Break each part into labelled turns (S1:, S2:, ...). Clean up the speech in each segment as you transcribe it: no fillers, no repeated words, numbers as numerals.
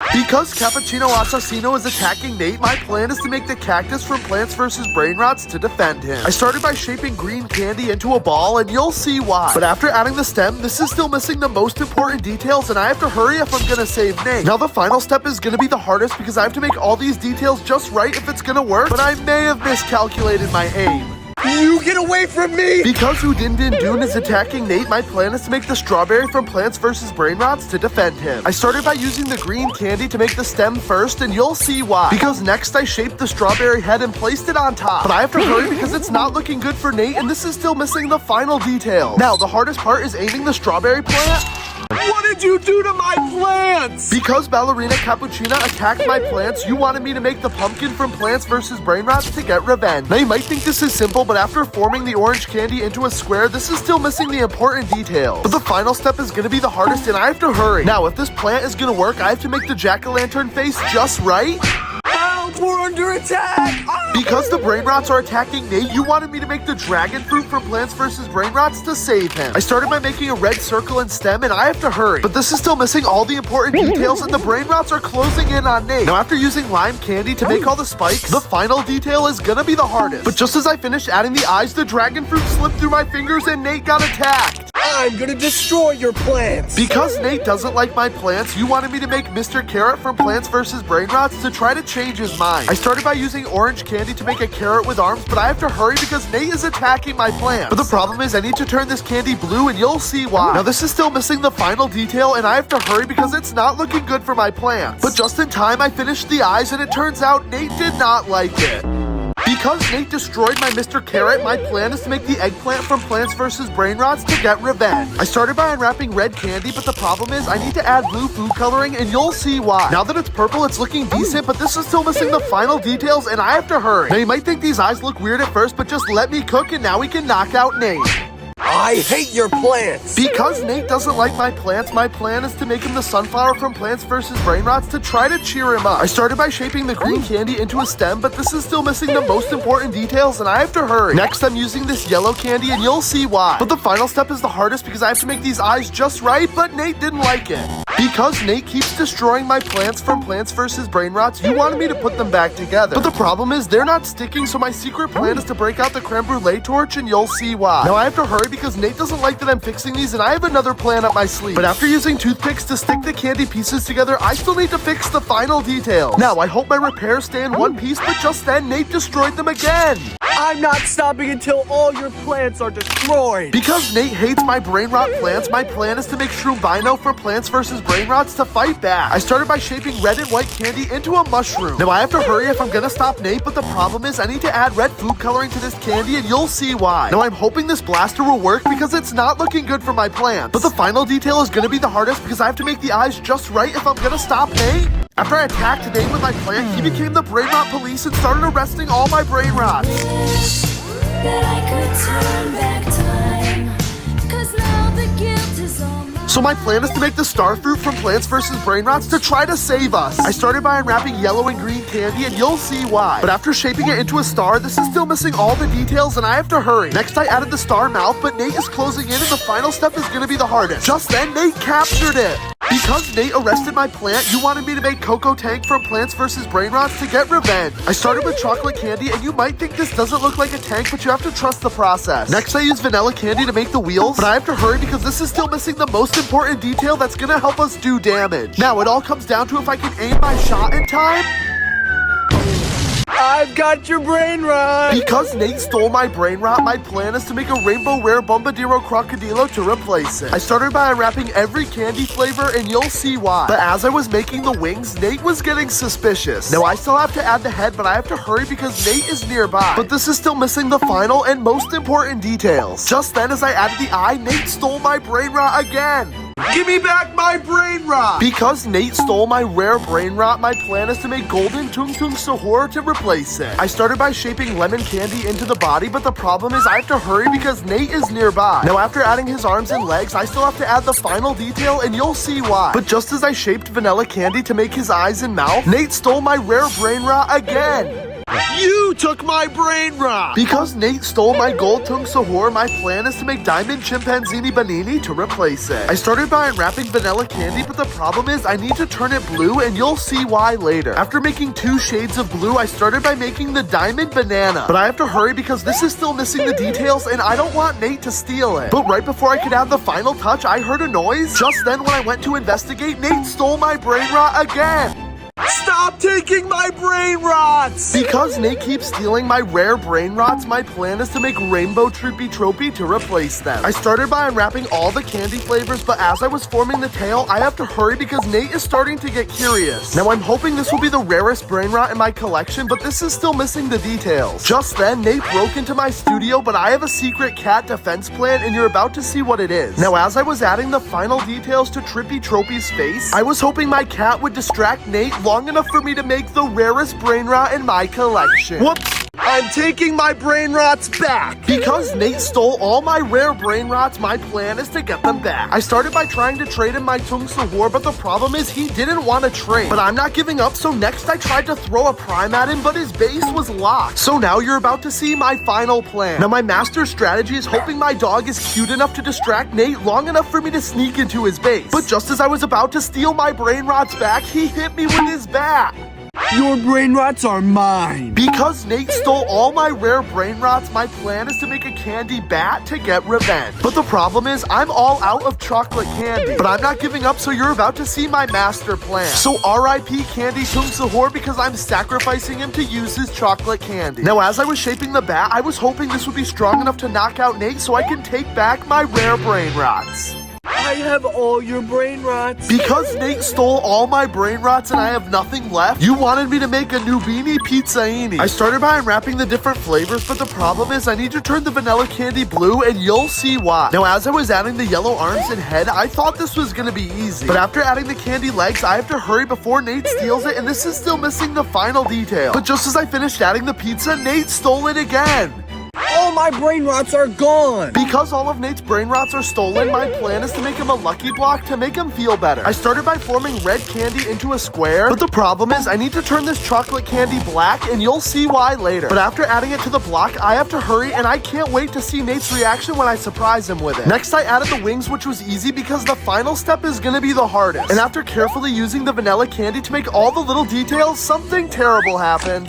S1: Because Cappuccino Assassino is attacking Nate, my plan is to make the cactus from Plants vs. Brainrots to defend him. I started by shaping green candy into a ball, and you'll see why. But after adding the stem, this is still missing the most important details, and I have to hurry if I'm gonna save Nate. Now the final step is gonna be the hardest because I have to make all these details just right if it's gonna work, but I may have miscalculated my aim.
S2: You get away from me!
S1: Because Houdin is attacking Nate, my plan is to make the strawberry from Plants vs. Brainrots to defend him. I started by using the green candy to make the stem first, and you'll see why. Because next I shaped the strawberry head and placed it on top. But I have to hurry because it's not looking good for Nate, and this is still missing the final detail. Now, the hardest part is aiming the strawberry plant.
S2: What did you do to my plants?
S1: Because Ballerina Cappuccina attacked my plants, you wanted me to make the pumpkin from Plants vs. Brainrots to get revenge. Now you might think this is simple, but after forming the orange candy into a square, this is still missing the important details. But the final step is gonna be the hardest, and I have to hurry. Now, if this plant is gonna work, I have to make the jack-o'-lantern face just right.
S2: Help, we're under attack!
S1: Because the Brainrots are attacking Nate, you wanted me to make the dragon fruit from Plants vs. Brainrots to save him. I started by making a red circle and stem, and I have to hurry. But this is still missing all the important details, and the Brainrots are closing in on Nate. Now, after using lime candy to make all the spikes, the final detail is gonna be the hardest. But just as I finished adding the eyes, the dragon fruit slipped through my fingers, and Nate got attacked.
S2: I'm gonna destroy your plants!
S1: Because Nate doesn't like my plants, you wanted me to make Mr. Carrot from Plants vs. Brainrots to try to change his mind. I started by using orange candy to make a carrot with arms, but I have to hurry because Nate is attacking my plants. But the problem is I need to turn this candy blue, and you'll see why. Now this is still missing the final detail, and I have to hurry because it's not looking good for my plants. But just in time, I finished the eyes, and it turns out Nate did not like it. Because Nate destroyed my Mr. Carrot, my plan is to make the eggplant from Plants vs. Brainrots to get revenge. I started by unwrapping red candy, but the problem is I need to add blue food coloring, and you'll see why. Now that it's purple, it's looking decent, but this is still missing the final details, and I have to hurry. Now you might think these eyes look weird at first, but just let me cook, and now we can knock out Nate.
S2: I hate your plants!
S1: Because Nate doesn't like my plants, my plan is to make him the sunflower from Plants vs. Brainrots to try to cheer him up. I started by shaping the green candy into a stem, but this is still missing the most important details, and I have to hurry. Next, I'm using this yellow candy, and you'll see why. But the final step is the hardest because I have to make these eyes just right, but Nate didn't like it. Because Nate keeps destroying my plants from Plants vs. Brainrots, you wanted me to put them back together. But the problem is they're not sticking, so my secret plan is to break out the creme brulee torch, and you'll see why. Now I have to hurry because Nate doesn't like that I'm fixing these, and I have another plan up my sleeve. But after using toothpicks to stick the candy pieces together, I still need to fix the final details. Now, I hope my repairs stay in one piece, but just then, Nate destroyed them again.
S2: I'm not stopping until all your plants are destroyed!
S1: Because Nate hates my Brainrot plants, my plan is to make Shroombino for Plants vs. Brainrots to fight back. I started by shaping red and white candy into a mushroom. Now I have to hurry if I'm gonna stop Nate, but the problem is I need to add red food coloring to this candy, and you'll see why. Now I'm hoping this blaster will work because it's not looking good for my plants. But the final detail is gonna be the hardest because I have to make the eyes just right if I'm gonna stop Nate. After I attacked Nate with my plant, he became the Brainrot police and started arresting all my Brainrots.
S3: That I could turn back time, 'cause now the guilt is on my...
S1: So my plan is to make the Starfruit from Plants vs. Brainrots to try to save us. I started by unwrapping yellow and green candy, and you'll see why. But after shaping it into a star, this is still missing all the details, and I have to hurry. Next, I added the star mouth, but Nate is closing in, and the final step is gonna be the hardest. Just then, Nate captured it. Because Nate arrested my plant, you wanted me to make Coco Tank from Plants vs. Brainrots to get revenge. I started with chocolate candy, and you might think this doesn't look like a tank, but you have to trust the process. Next, I used vanilla candy to make the wheels, but I have to hurry because this is still missing the most important detail that's gonna help us do damage. Now, it all comes down to if I can aim my shot in time.
S2: I've got your brainrot!
S1: Because Nate stole my Brainrot, my plan is to make a rainbow rare Bombadillo crocodilo to replace it. I started by unwrapping every candy flavor, and you'll see why. But as I was making the wings, Nate was getting suspicious. Now I still have to add the head, but I have to hurry because Nate is nearby. But this is still missing the final and most important details. Just then, as I added the eye, Nate stole my Brainrot again.
S2: Give me back my brainrot!
S1: Because Nate stole my rare Brainrot, my plan is to make golden Tung Tung Sahur to replace it. I started by shaping lemon candy into the body, but the problem is I have to hurry because Nate is nearby. Now after adding his arms and legs, I still have to add the final detail, and you'll see why. But just as I shaped vanilla candy to make his eyes and mouth, Nate stole my rare Brainrot again.
S2: You took my brain rot!
S1: Because Nate stole my gold tung sahur, my plan is to make diamond chimpanzini banini to replace it. I started by unwrapping vanilla candy, but the problem is I need to turn it blue, and you'll see why later. After making 2 shades of blue, I started by making the diamond banana. But I have to hurry because this is still missing the details, and I don't want Nate to steal it. But right before I could add the final touch, I heard a noise. Just then, when I went to investigate, Nate stole my brain rot again.
S2: Stop taking my brain rots!
S1: Because Nate keeps stealing my rare brain rots, my plan is to make rainbow trippy tropy to replace them. I started by unwrapping all the candy flavors, but as I was forming the tail, I have to hurry because Nate is starting to get curious. Now I'm hoping this will be the rarest brain rot in my collection, but this is still missing the details. Just then, Nate broke into my studio, but I have a secret cat defense plan, and you're about to see what it is. Now as I was adding the final details to Trippy Tropy's face, I was hoping my cat would distract Nate long enough for me to make the rarest brain rot in my collection.
S2: Whoops! I'm taking my brain rots back!
S1: Because Nate stole all my rare brain rots, my plan is to get them back. I started by trying to trade him my tung sahur, but the problem is he didn't want to trade. But I'm not giving up, so next I tried to throw a prime at him, but his base was locked. So now you're about to see my final plan. Now my master strategy is hoping my dog is cute enough to distract Nate long enough for me to sneak into his base. But just as I was about to steal my brain rots back, he hit me with his bat.
S2: Your brain rots are mine!
S1: Because Nate stole all my rare brain rots, my plan is to make a candy bat to get revenge. But the problem is, I'm all out of chocolate candy. But I'm not giving up, so you're about to see my master plan. So RIP Candy Tung Sahur because I'm sacrificing him to use his chocolate candy. Now, as I was shaping the bat, I was hoping this would be strong enough to knock out Nate so I can take back my rare brain rots.
S2: I have all your brain rots.
S1: Because Nate stole all my brain rots and I have nothing left, you wanted me to make a Newini pizzaini. I started by unwrapping the different flavors, but the problem is I need to turn the vanilla candy blue, and you'll see why. Now, as I was adding the yellow arms and head, I thought this was gonna be easy. But after adding the candy legs, I have to hurry before Nate steals it, and this is still missing the final detail. But just as I finished adding the pizza, Nate stole it again.
S2: All my brain rots are gone!
S1: Because all of Nate's brain rots are stolen, my plan is to make him a lucky block to make him feel better. I started by forming red candy into a square, but the problem is I need to turn this chocolate candy black, and you'll see why later. But after adding it to the block, I have to hurry, and I can't wait to see Nate's reaction when I surprise him with it. Next, I added the wings, which was easy because the final step is gonna be the hardest. And after carefully using the vanilla candy to make all the little details, something terrible happened.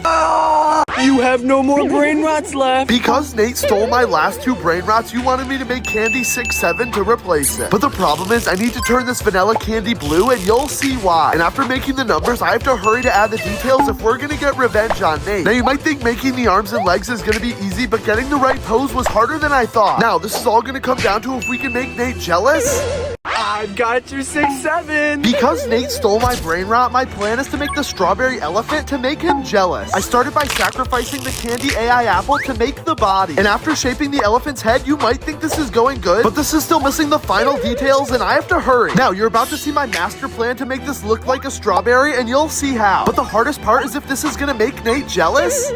S2: You have no more brain rots left!
S1: Because Nate stole my last 2 brain rots, you wanted me to make candy 6-7 to replace it. But the problem is I need to turn this vanilla candy blue, and you'll see why. And after making the numbers, I have to hurry to add the details if we're gonna get revenge on Nate. Now you might think making the arms and legs is gonna be easy, but getting the right pose was harder than I thought. Now this is all gonna come down to if we can make Nate jealous.
S2: I've got your 6-7!
S1: Because Nate stole my brain rot, my plan is to make the strawberry elephant to make him jealous. I started by sacrificing the candy AI apple to make the body. And after shaping the elephant's head, you might think this is going good, but this is still missing the final details, and I have to hurry. Now, you're about to see my master plan to make this look like a strawberry, and you'll see how. But the hardest part is if this is gonna make Nate jealous.